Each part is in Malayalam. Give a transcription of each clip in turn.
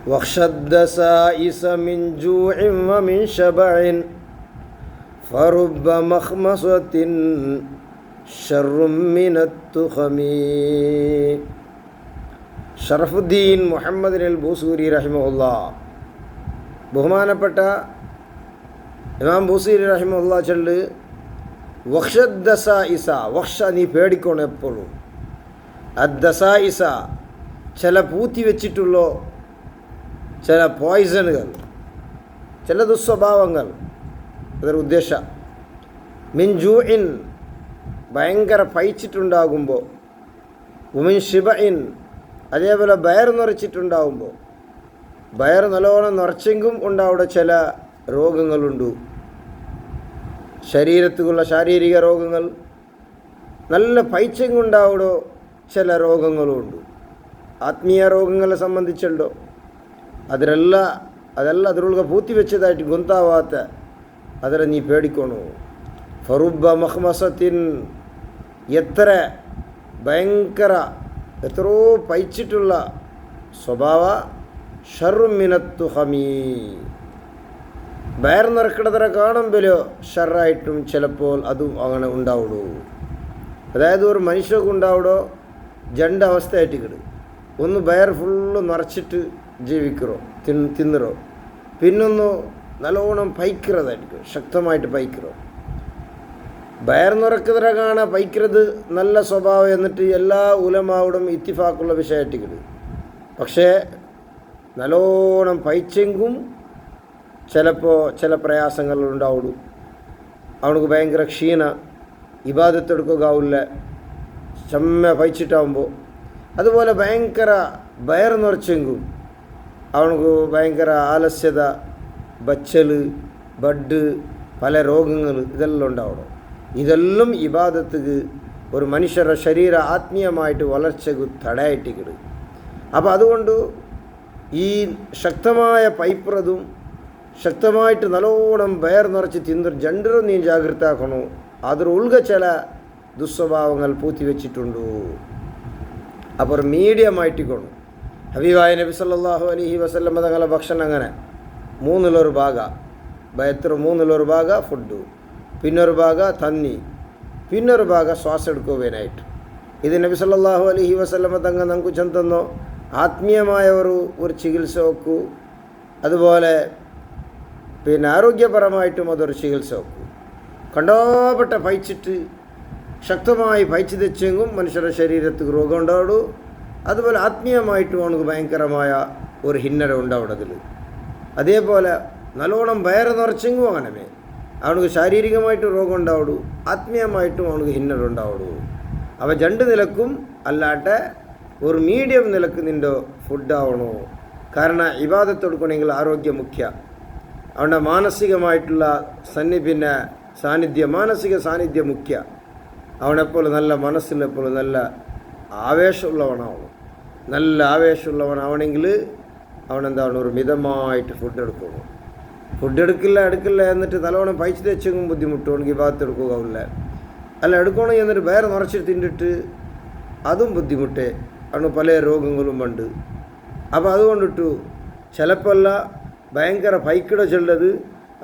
واشد سائس من جوع ومن شبع فرب مخمصة شر من التخم. ഷറഫുദ്ദീൻ മുഹമ്മദ് അൽ ബൂസൂരി റഹിമഹുല്ലാ, ബഹുമാനപ്പെട്ട ഇമാം ബൂസൂരി റഹിമഹുല്ലാ ചൊല്ല്, വക്ഷദ്ദസായിസ, വക്ഷ നീ പേടിക്കണം എപ്പോഴും, അദ്ദസായിസ ചില പൂത്തി വെച്ചിട്ടുള്ള ചില പോയിസണുകൾ, ചില ദുസ്വഭാവങ്ങൾ, അതൊരു ഉദ്ദേശം. മിൻ ജൂഇൻ ഭയങ്കര പയിച്ചിട്ടുണ്ടാകുമ്പോൾ, ഉമിൻ ഷിബഇൻ അതേപോലെ ബയർ നിറച്ചിട്ടുണ്ടാകുമ്പോൾ, ബയർ നല്ലോണം നിറച്ചെങ്കും ഉണ്ടാവിടെ ചില രോഗങ്ങളുണ്ട്. ശരീരത്തിലുള്ള ശാരീരിക രോഗങ്ങൾ, നല്ല പൈച്ചെങ്കുണ്ടാവിടെ ചില രോഗങ്ങളുണ്ട്. ആത്മീയ രോഗങ്ങളെ സംബന്ധിച്ചുണ്ടോ അതെല്ലാം അതിലുള്ള പൂത്തി വെച്ചതായിട്ട് ഗൊന്താവാത്ത അതിനെ നീ പേടിക്കണോ. ഫറുബ മഹ്മസത്തിൻ, എത്ര ഭയങ്കര എത്രയോ പയിച്ചിട്ടുള്ള സ്വഭാവ, ഷർറും മിനത്തു ഹമീ, ബയർ നിറക്കണതര കാണുമ്പോഴോ ഷർറായിട്ടും ചിലപ്പോൾ അതും അങ്ങനെ ഉണ്ടാവുള്ളൂ. അതായത് ഒരു മനുഷ്യർക്ക് ഉണ്ടാവിടോ രണ്ട് അവസ്ഥയായിട്ട് കിടും. ഒന്ന് ബയർ ഫുള്ള് നിറച്ചിട്ട് ജീവിക്കറോ, തിന്നറോ, പിന്നൊന്ന് നല്ലോണം പൈக்கிறതായിരിക്കും, ശക്തമായിട്ട് പൈக்கிறോ. ബയർ നിറക്കുന്നവരെ കാണാൻ പൈക്കുന്നത് നല്ല സ്വഭാവം എന്നിട്ട് എല്ലാ ഉലമാവോടും ഇത്തിഫാക്കുള്ള വിഷയമായിട്ട് കിടും. പക്ഷേ നല്ലോണം പൈച്ചെങ്കും ചിലപ്പോൾ ചില പ്രയാസങ്ങൾ ഉണ്ടാവുള്ളൂ. അവനക്ക് ഭയങ്കര ക്ഷീണ, ഇബാദത്തെടുക്കുകയാവില്ല ചമ്മ പൈച്ചിട്ടാവുമ്പോൾ. അതുപോലെ ഭയങ്കര ബയർ നിറച്ചെങ്കും അവനക്ക് ഭയങ്കര ആലസ്യത, ബച്ചൽ, ബഡ്, പല രോഗങ്ങൾ ഇതെല്ലാം ഉണ്ടാവണം. ഇതെല്ലാം ഇബാദത്തുക്ക് ഒരു മനുഷ്യരുടെ ശരീര ആത്മീയമായിട്ട് വളർച്ചക്ക് തടയായിട്ട് കിടും. അപ്പോൾ അതുകൊണ്ട് ഈ ശക്തമായ പൈപ്രതും ശക്തമായിട്ട് നല്ലോണം ബയർ നിറച്ച് തിന്നൊരു ജണ്ടറും നീ ജാഗ്രത ആക്കണോ. അതിൽ ഉൾക ചില ദുസ്വഭാവങ്ങൾ പൂത്തി വെച്ചിട്ടുണ്ട്. അപ്പോൾ മീഡിയമായിട്ടിക്കണം. ഹബീബായ നബി സല്ലല്ലാഹു അലൈഹി വസല്ലം തങ്ങളുടെ ഭക്ഷണം അങ്ങനെ മൂന്നിലൊരു ഭാഗ ബയത്ര, മൂന്നിലൊരു ഭാഗ ഫുഡ്, പിന്നൊരു ഭാഗ തന്നി, പിന്നൊരു ഭാഗ ശ്വാസം എടുക്കുവാനായിട്ട്. ഇത് നബി സല്ലല്ലാഹു അലൈഹി വസല്ലം തങ്ങൾ നമുക്ക് ചെന്നോ ആത്മീയമായ ഒരു ചികിത്സ വെക്കൂ. അതുപോലെ പിന്നെ ആരോഗ്യപരമായിട്ടും അതൊരു ചികിത്സ വെക്കൂ. കണ്ടോപ്പെട്ട പയിച്ചിട്ട് ശക്തമായി പയിച്ചു തെച്ചെങ്കും മനുഷ്യരുടെ ശരീരത്തിൽ രോഗം ഉണ്ടാവുള്ളൂ. അതുപോലെ ആത്മീയമായിട്ടും അവനക്ക് ഭയങ്കരമായ ഒരു ഹിന്നര ഉണ്ടാവുന്നതിൽ. അതേപോലെ നല്ലോണം വയറ് നിറച്ചെങ്കും അങ്ങനെ അവനക്ക് ശാരീരികമായിട്ട് രോഗം ഉണ്ടാവുള്ളൂ, ആത്മീയമായിട്ടും അവനക്ക് ഹിന്നര ഉണ്ടാവുള്ളൂ. അവ രണ്ട് നിലക്കും അല്ലാട്ടെ ഒരു മീഡിയം നിലക്ക് നിൻ്റെ ഫുഡാവണോ. കാരണം ഇബാദത്ത് കൊടുക്കണമെങ്കിൽ ആരോഗ്യം മുഖ്യ. അവൻ്റെ മാനസികമായിട്ടുള്ള സാന്നിധ്യം, മാനസിക സാന്നിധ്യം മുഖ്യ. അവനെപ്പോലെ നല്ല മനസ്സിലെപ്പോഴും നല്ല ആവേശമുള്ളവനാവണം. നല്ല ആവേശമുള്ളവനാവണമെങ്കിൽ അവനെന്താണ് ഒരു മിതമായിട്ട് ഫുഡ് എടുക്കണം. ഫുഡ് എടുക്കില്ല എന്നിട്ട് നല്ലോണം പൈസ തെച്ചെങ്കും ബുദ്ധിമുട്ടുകയാണെങ്കിൽ ഇബാദത്ത് എടുക്കുകയില്ല. അല്ല എടുക്കണമെങ്കിൽ എന്നിട്ട് വേറെ നിറച്ചിട്ട് തിന്നിട്ട് അതും ബുദ്ധിമുട്ടേ. ആണ് പല രോഗങ്ങളും ഉണ്ട്. അപ്പോൾ അതുകൊണ്ടിട്ടു ചിലപ്പോൾ ഭയങ്കര പൈക്കിട ചൊല്ലത്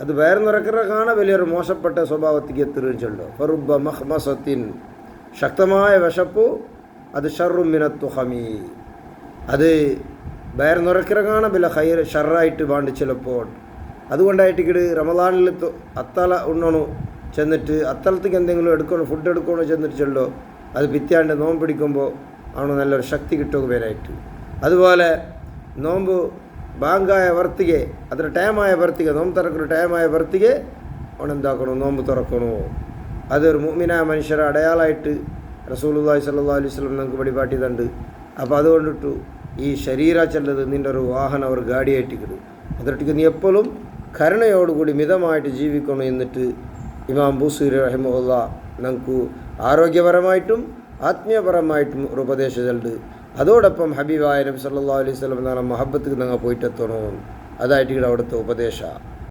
അത് വേറെ നിറക്കിற കാണാൻ വലിയൊരു മോശപ്പെട്ട സ്വഭാവത്തേക്ക് എത്തുകയും ചൊല്ലോ. ഫറുബ മഹ്മസത്തിൻ, ശക്തമായ വിശപ്പ്, അത് ഷർറും മിനത്തു ഹമീ, അത് വേറെ നിറക്കിற കാണാൻ വലിയ ഹൈർ ഷർറായിട്ട് വേണ്ടി ചിലപ്പോൾ. അതുകൊണ്ടായിട്ട് റമദാനിൽ അത്തല ഉണ്ണണു ചെന്നിട്ട് അത്തലത്തേക്ക് എന്തെങ്കിലും എടുക്കണോ, ഫുഡ് എടുക്കണോ ചെന്നിട്ട് ചൊല്ലോ, അത് പിറ്റാണ്ട് നോമ്പ് പിടിക്കുമ്പോൾ ആണ് നല്ലൊരു ശക്തി കിട്ടുക പേരായിട്ട്. അതുപോലെ നോമ്പ് ബാങ്കായ വർത്തികെ, അത്ര ടൈമായ വർത്തിക, നോമ്പ് തുറക്കുന്ന ടൈമായ വർത്തികെ അവനെന്താക്കണോ, നോമ്പ് തുറക്കണോ. അതൊരു മുഅ്മിനായ മനുഷ്യരെ അടയാളമായിട്ട് റസൂലുള്ളാഹി സ്വല്ലല്ലാഹു അലൈഹി വസല്ലം നമുക്ക് പഠിപ്പാട്ടിയതുണ്ട്. അപ്പോൾ അതുകൊണ്ടിട്ടു ഈ ശരീര ചെല്ലത് നിൻ്റെ ഒരു വാഹനം, ഒരു ഗാഡിയായിട്ട് കിട്ടും. അതിട്ട് നീ എപ്പോഴും കരുണയോടുകൂടി മിതമായിട്ട് ജീവിക്കണം. എന്നിട്ട് ഇമാം ബൂസൂരി റഹിമഹുല്ലാ നമുക്ക് ആരോഗ്യപരമായിട്ടും ആത്മീയപരമായിട്ടും ഒരു ഉപദേശമുണ്ട്. അതോടൊപ്പം ഹബീബായ നബി സല്ലല്ലാഹു അലൈഹി വസല്ലം എന്നാണ് മഹബത്ത് ഞങ്ങൾ പോയിട്ടെത്തണം. അതായിട്ട് അവിടുത്തെ ഉപദേശം.